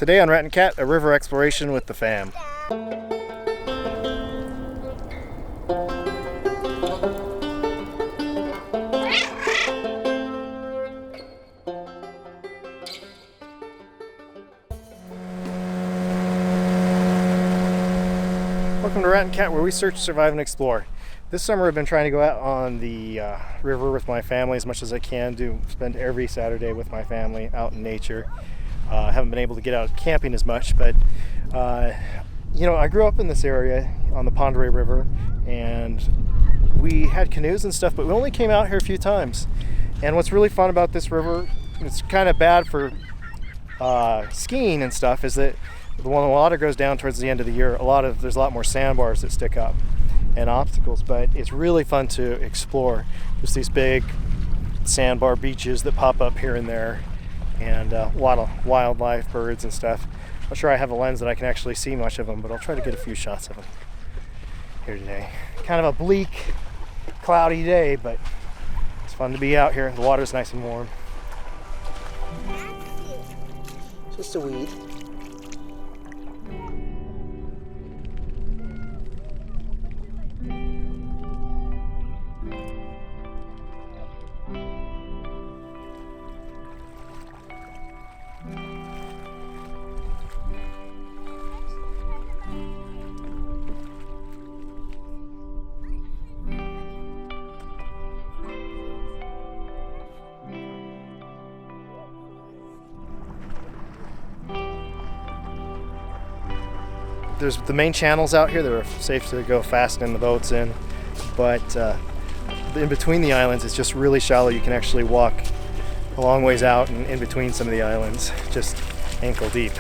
Today on Rat and Cat, a river exploration with the fam. Welcome to Rat and Cat, where we search, survive, and explore. This summer I've been trying to go out on the river with my family as much as I can. Spend every Saturday with my family out in nature. I haven't been able to get out camping as much, but you know, I grew up in this area on the Pend Oreille River, and we had canoes and stuff, but we only came out here a few times. And what's really fun about this river, it's kind of bad for skiing and stuff, is that when the water goes down towards the end of the year, there's a lot more sandbars that stick up and obstacles, but it's really fun to explore. There's these big sandbar beaches that pop up here and there, and a lot of wildlife, birds and stuff. I'm not sure I have a lens that I can actually see much of them, but I'll try to get a few shots of them here today. Kind of a bleak, cloudy day, but it's fun to be out here. The water's nice and warm. Just a weed. There's the main channels out here that are safe to go fast in the boats in, but in between the islands it's just really shallow. You can actually walk a long ways out and in between some of the islands, just ankle deep.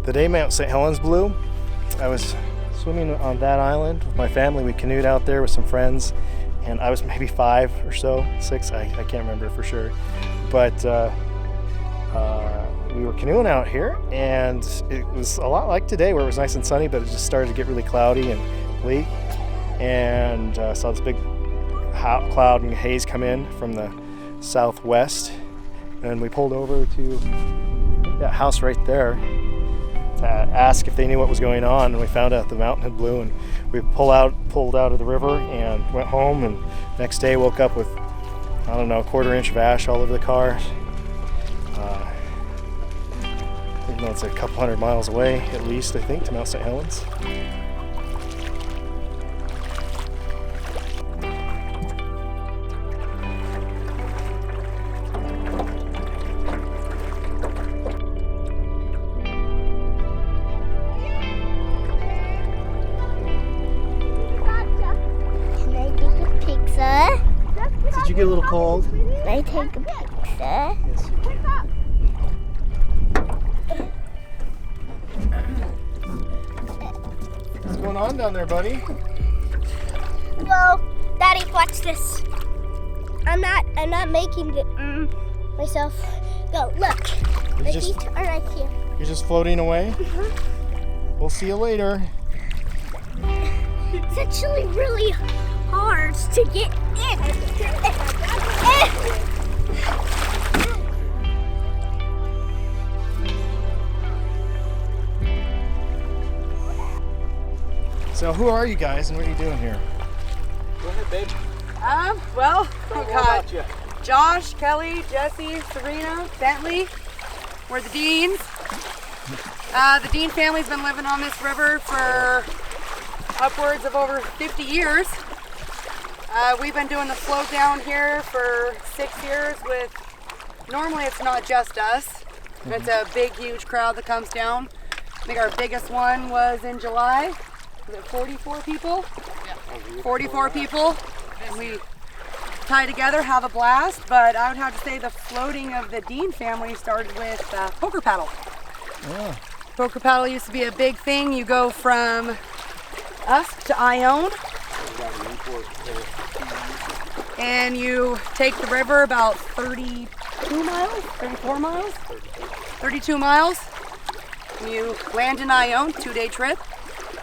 The day Mount St. Helens blew, I was swimming on that island with my family. We canoed out there with some friends, and I was maybe 5 or so, 6, I can't remember for sure. But we were canoeing out here, and it was a lot like today where it was nice and sunny, but it just started to get really cloudy and bleak. And saw this big cloud and haze come in from the southwest, and we pulled over to that house right there to ask if they knew what was going on, and we found out the mountain had blew, and we pulled out of the river and went home, and next day woke up with, I don't know, a 1/4 inch of ash all over the car. Even though it's a couple 100 miles away, at least, I think, to Mount St. Helens. Did you get a little cold? Can I take a picture? Yes, you can. What's going on down there, buddy? Go, Daddy, watch this. I'm not making it myself. Go, look. The feet are right here. You're just floating away? We'll see you later. It's actually really hard to get in. So who are you guys and what are you doing here? Go ahead, babe. Well, Tell we've me all got about you. Josh, Kelly, Jesse, Serena, Bentley. We're the Deans. The Dean family's been living on this river for upwards of over 50 years. We've been doing the float down here for 6 years with, normally it's not just us. It's a big, huge crowd that comes down. I think our biggest one was in July. Was it 44 people? Yeah. 44 people. And we tie together, have a blast. But I would have to say the floating of the Dean family started with poker paddle. Yeah. Poker paddle used to be a big thing. You go from us to Ione. And you take the river about 32 miles, 34 miles, 32 miles. And you land in Ione, 2-day trip.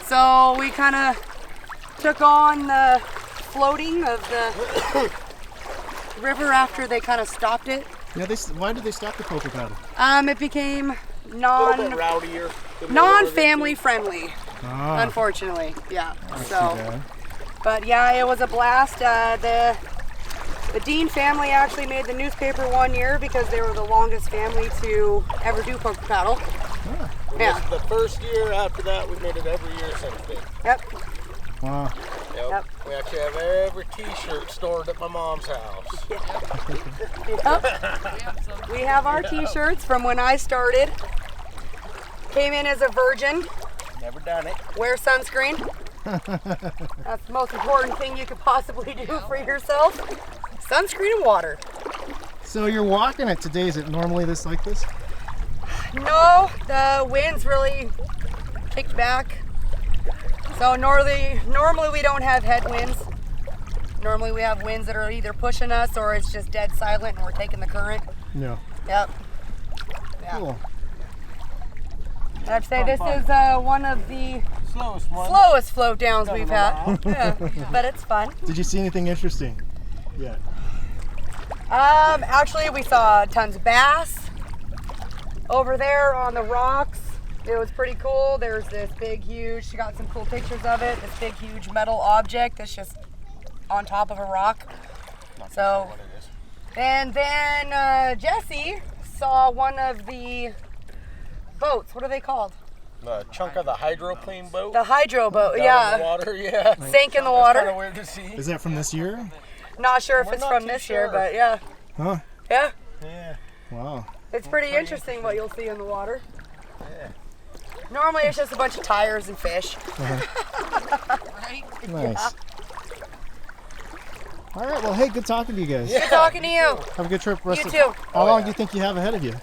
So we kind of took on the floating of the river after they kind of stopped it. Yeah, why did they stop the poker paddle? It became A little bit rowdier. non-family friendly, unfortunately. Yeah. So, but yeah, it was a blast. The Dean family actually made the newspaper 1 year because they were the longest family to ever do poker paddle. Yeah. The first year. After that, we made it every year since then. Yep. Wow. Yep. We actually have every T-shirt stored at my mom's house. Yep. We have our T-shirts from when I started. Came in as a virgin. Never done it. Wear sunscreen. That's the most important thing you could possibly do for yourself. Sunscreen and water. So you're walking it today. Is it normally like this? No, the wind's really kicked back. So normally we don't have headwinds. Normally we have winds that are either pushing us or it's just dead silent and we're taking the current. No. Yep. Yeah. Cool. And I'd say this is one of the slowest float downs we've had. Yeah, but it's fun. Did you see anything interesting? Yeah. Actually, we saw tons of bass over there on the rocks. It was pretty cool. There's this big, huge, she got some cool pictures of it, this big, huge metal object that's just on top of a rock. So, and then Jesse saw one of the boats. What are they called? The chunk of the hydroplane boat. The hydro boat, Down yeah. in the water, yeah. Sank in the water. Kind of weird to see. Is that from this year? Not sure if We're it's not from too this year, sure. but yeah. Huh? Yeah. Yeah. Wow. It's pretty interesting what you'll see in the water. Yeah. Normally it's just a bunch of tires and fish. Right? Nice. All right. Well, hey, good talking to you guys. Good talking to you. Have a good trip. You too. How long do you think you have ahead of you?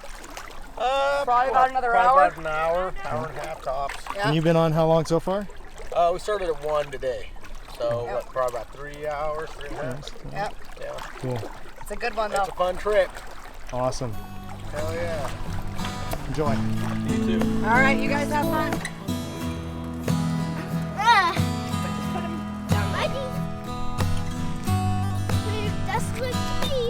Probably about another hour. About an hour, hour and a half tops. Yeah. And you've been on how long so far? We started at 1 today. So what, probably about 3 hours, 3.5. Yep. Yeah. Cool. It's a good one It's though. a fun trip. Awesome. Hell yeah. Enjoy. You too. All right, you guys have fun. That's what to be.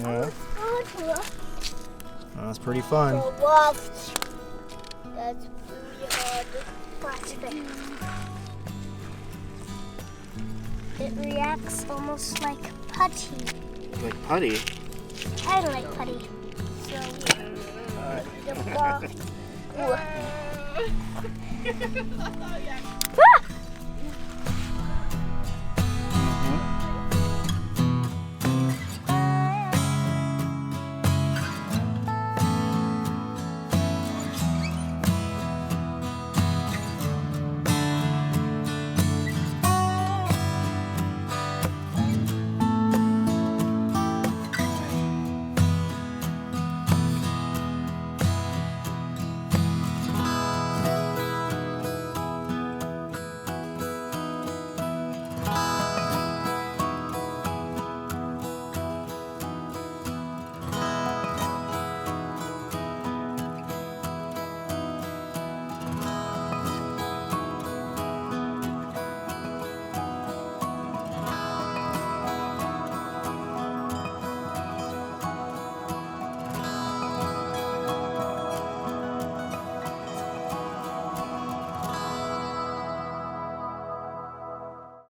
Yeah. That's pretty fun. That's really hard plastic. It reacts almost like putty. Like putty? I don't like putty. So the ball.